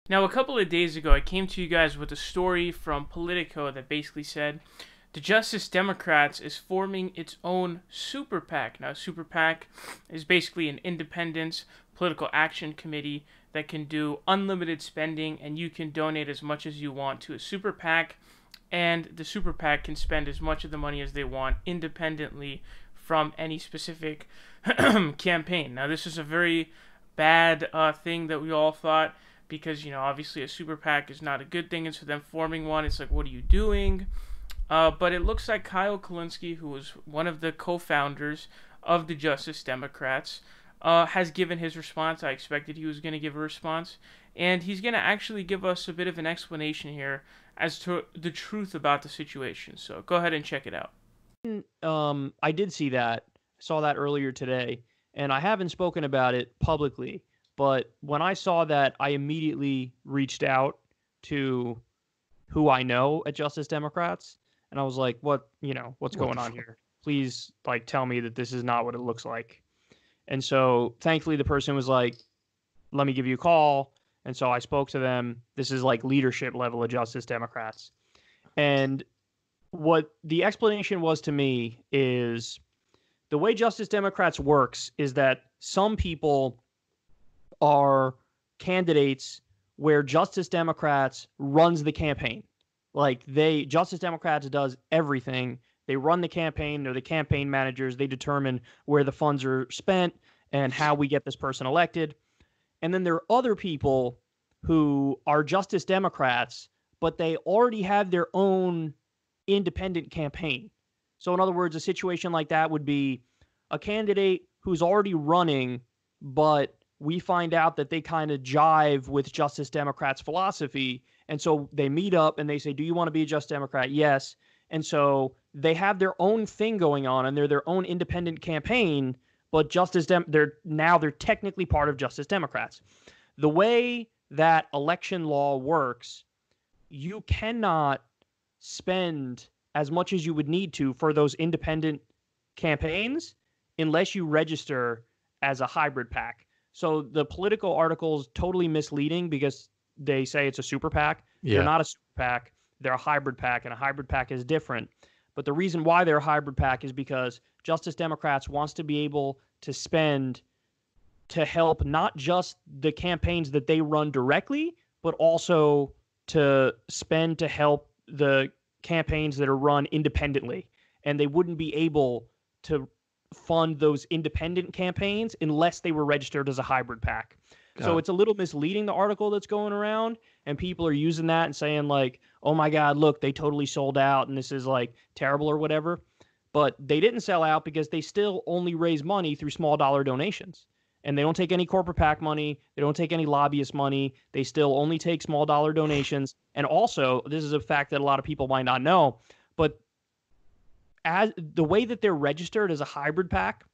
Now, a couple of days ago, I came to you guys with a story from Politico that basically said the Justice Democrats is forming its own super PAC. Now, a super PAC is basically an independent political action committee that can do unlimited spending, and you can donate as much as you want to a super PAC, and the super PAC can spend as much of the money as they want independently from any specific campaign. Now, this is a very bad thing that we all thought because, obviously a super PAC is not a good thing, and so them forming one, it's like, what are you doing? But it looks like Kyle Kulinski, who was one of the co-founders of the Justice Democrats, has given his response. I expected he was going to give a response, and he's going to actually give us a bit of an explanation here as to the truth about the situation. So go ahead and check it out. I did see that. Saw that earlier today, and I haven't spoken about it publicly. But when I saw that, I immediately reached out to who I know at Justice Democrats, and I was like, what's What going the on fuck? here? Please, tell me that this is not what it looks like. And so, thankfully, the person was like, let me give you a call. And so I spoke to them. This is like leadership level of Justice Democrats. And what the explanation was to me is the way Justice Democrats works is that some people are candidates where Justice Democrats runs the campaign. Justice Democrats does everything. They run the campaign. They're the campaign managers. They determine where the funds are spent and how we get this person elected. And then there are other people who are Justice Democrats, but they already have their own independent campaign. So in other words, a situation like that would be a candidate who's already running, but we find out that they kind of jive with Justice Democrats' philosophy. And so they meet up and they say, do you want to be a Justice Democrat? Yes. And so they have their own thing going on and they're their own independent campaign, but they're technically part of Justice Democrats. The way that election law works, you cannot spend as much as you would need to for those independent campaigns unless you register as a hybrid PAC. So the Politico article is totally misleading because they say it's a super PAC. They're Yeah. not a super PAC. They're a hybrid PAC, and a hybrid PAC is different. But the reason why they're a hybrid PAC is because Justice Democrats wants to be able to spend to help not just the campaigns that they run directly, but also to spend to help the campaigns that are run independently. And they wouldn't be able to fund those independent campaigns unless they were registered as a hybrid PAC. So Got it's a little misleading, the article that's going around, and people are using that and saying like, oh my God, look, they totally sold out and this is like terrible or whatever. But they didn't sell out because they still only raise money through small dollar donations. And they don't take any corporate PAC money. They don't take any lobbyist money. They still only take small dollar donations. And also, this is a fact that a lot of people might not know, but as the way that they're registered as a hybrid PAC,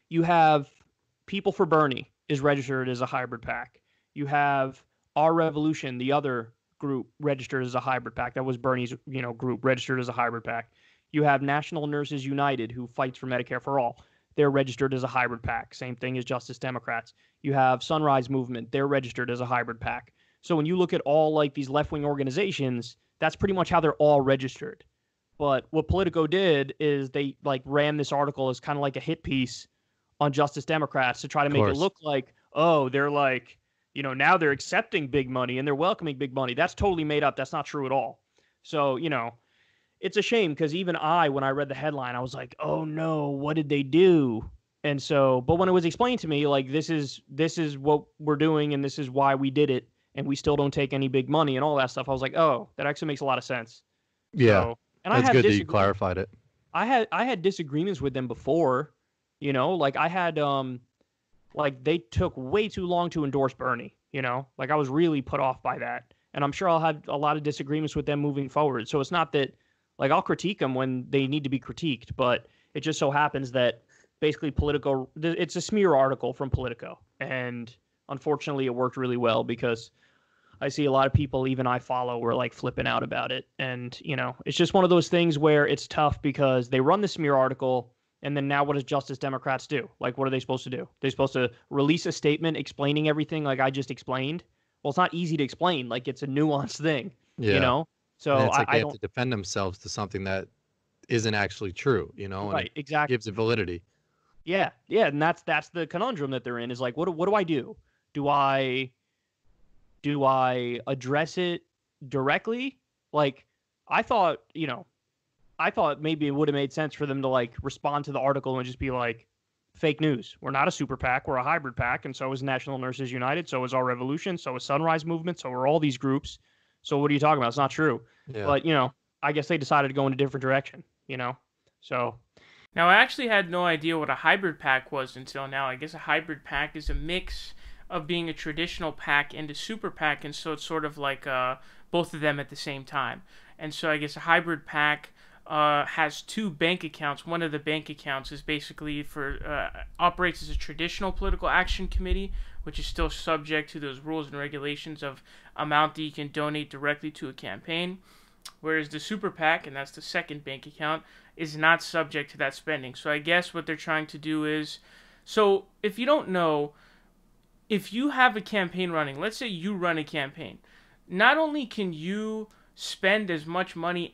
you have People for Bernie is registered as a hybrid PAC. You have Our Revolution, the other group, registered as a hybrid PAC. That was Bernie's, group registered as a hybrid PAC. You have National Nurses United, who fights for Medicare for all. They're registered as a hybrid PAC. Same thing as Justice Democrats. You have Sunrise Movement. They're registered as a hybrid PAC. So when you look at all like these left-wing organizations, that's pretty much how they're all registered. But what Politico did is they ran this article as kind of like a hit piece on Justice Democrats to try to Of make it course. look like, oh, they're now they're accepting big money and they're welcoming big money. That's totally made up. That's not true at all. So, it's a shame because even when I read the headline, I was like, oh no, what did they do? And so, but when it was explained to me, like this is what we're doing and this is why we did it, and we still don't take any big money and all that stuff, I was like, oh, that actually makes a lot of sense. Yeah. So, and I It's have good that you disagreements. clarified it. I had disagreements with them before, like I had like they took way too long to endorse Bernie, like I was really put off by that. And I'm sure I'll have a lot of disagreements with them moving forward. So it's not that like I'll critique them when they need to be critiqued, but it just so happens that basically it's a smear article from Politico. And unfortunately it worked really well because I see a lot of people, even I follow, were like flipping out about it. And, it's just one of those things where it's tough because they run the smear article. And then now what does Justice Democrats do? Like, what are they supposed to do? They're supposed to release a statement explaining everything like I just explained. Well, it's not easy to explain. Like, it's a nuanced thing, you Yeah. know? And So it's like they I have don't, to defend themselves to something that isn't actually true, you know, and it right, exactly. gives it validity. Yeah, yeah, and that's the conundrum that they're in is like, what do I do? Do I address it directly? Like, I thought, I thought maybe it would have made sense for them to like respond to the article and just be like, fake news. We're not a super PAC. We're a hybrid PAC, and so is National Nurses United. So is our Revolution. So is Sunrise Movement. So are all these groups. So what are you talking about? It's not true. Yeah. But I guess they decided to go in a different direction. So Now, I actually had no idea what a hybrid pack was until now. I guess a hybrid pack is a mix of being a traditional pack and a super pack, and so it's sort of like both of them at the same time. And so I guess a hybrid pack has two bank accounts. One of the bank accounts is basically operates as a traditional political action committee, which is still subject to those rules and regulations of amount that you can donate directly to a campaign. Whereas the super PAC, and that's the second bank account, is not subject to that spending. So I guess what they're trying to do is, so if you don't know, if you have a campaign running, let's say you run a campaign, not only can you spend as much money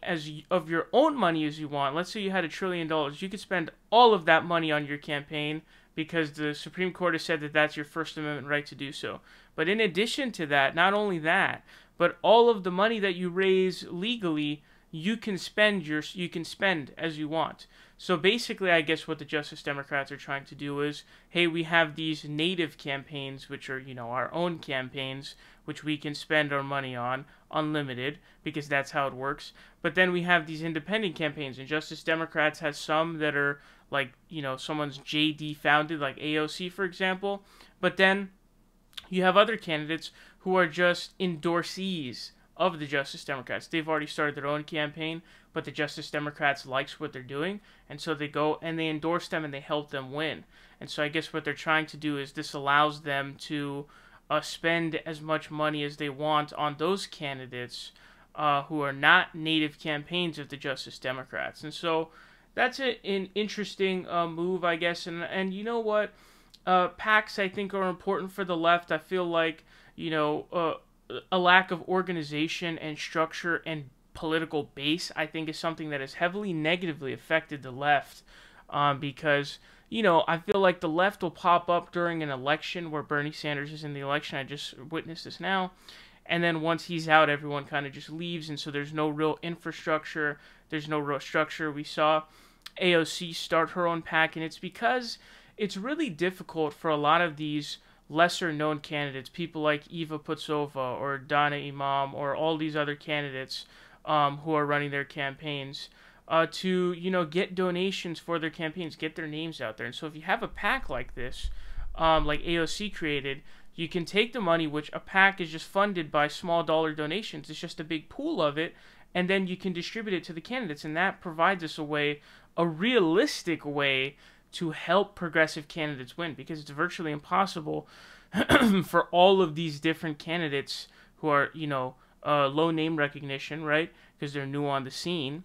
of your own money as you want. Let's say you had $1 trillion, you could spend all of that money on your campaign because the Supreme Court has said that that's your First Amendment right to do so. But in addition to that, not only that, but all of the money that you raise legally, you can spend as you want. So basically, I guess what the Justice Democrats are trying to do is, hey, we have these native campaigns, which are, our own campaigns, which we can spend our money on, unlimited, because that's how it works. But then we have these independent campaigns, and Justice Democrats has some that are like, someone's JD founded, like AOC, for example. But then you have other candidates who are just endorsees of the Justice Democrats. They've already started their own campaign, but the Justice Democrats likes what they're doing, and so they go and they endorse them and they help them win. And so I guess what they're trying to do is this allows them to spend as much money as they want on those candidates who are not native campaigns of the Justice Democrats. And so that's an interesting move, I guess. And you know what? PACs, I think, are important for the left. I feel like, a lack of organization and structure and political base, I think, is something that has heavily negatively affected the left because, I feel like the left will pop up during an election where Bernie Sanders is in the election. I just witnessed this now. And then once he's out, everyone kind of just leaves. And so there's no real infrastructure. There's no real structure. We saw AOC start her own PAC, and it's because it's really difficult for a lot of these lesser known candidates, people like Eva Putsova or Donna Imam or all these other candidates who are running their campaigns to get donations for their campaigns, get their names out there. And so if you have a PAC like this, like AOC created, you can take the money, which a PAC is just funded by small dollar donations. It's just a big pool of it, and then you can distribute it to the candidates, and that provides us a realistic way to help progressive candidates win, because it's virtually impossible for all of these different candidates who are, low name recognition, right? Because they're new on the scene.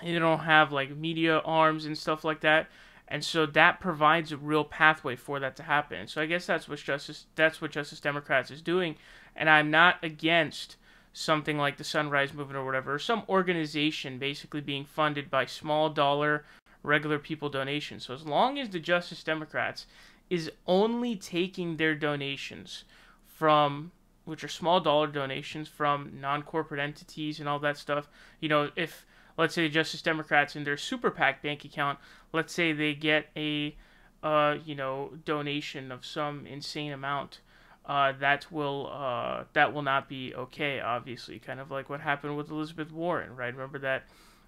And they don't have like media arms and stuff like that. And so that provides a real pathway for that to happen. So I guess that's what Justice Democrats is doing. And I'm not against something like the Sunrise Movement or whatever, or some organization basically being funded by small dollar regular people donations. So as long as the Justice Democrats is only taking their donations from, which are small dollar donations from non-corporate entities and all that stuff, if let's say the Justice Democrats in their super PAC bank account, let's say they get a donation of some insane amount, that will not be okay, obviously, kind of like what happened with Elizabeth Warren, right? Remember that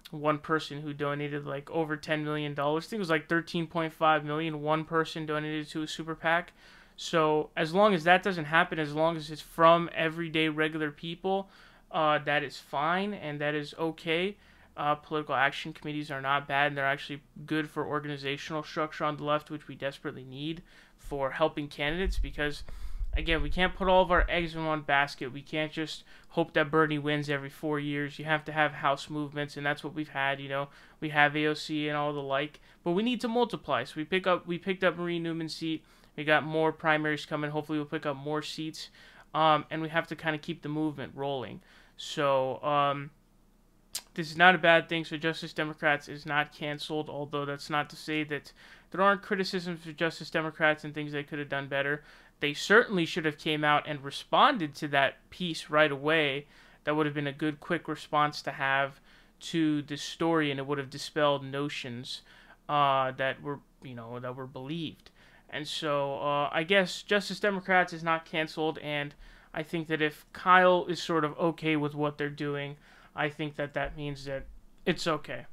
one person who donated like over $10 million. I think it was like 13.5 million. One person donated to a super PAC. So as long as that doesn't happen, as long as it's from everyday regular people, that is fine and that is okay. Political action committees are not bad, and they're actually good for organizational structure on the left, which we desperately need for helping candidates, because again, we can't put all of our eggs in one basket. We can't just hope that Bernie wins every 4 years. You have to have house movements, and that's what we've had. We have AOC and all the like, but we need to multiply. So we picked up Marie Newman's seat. We got more primaries coming. Hopefully, we'll pick up more seats. and we have to kind of keep the movement rolling. So this is not a bad thing. So Justice Democrats is not canceled, although that's not to say that there aren't criticisms for Justice Democrats and things they could have done better. They certainly should have came out and responded to that piece right away. That would have been a good, quick response to have to this story, and it would have dispelled notions that were believed. And so I guess Justice Democrats is not canceled, and I think that if Kyle is sort of okay with what they're doing, I think that that means that it's okay.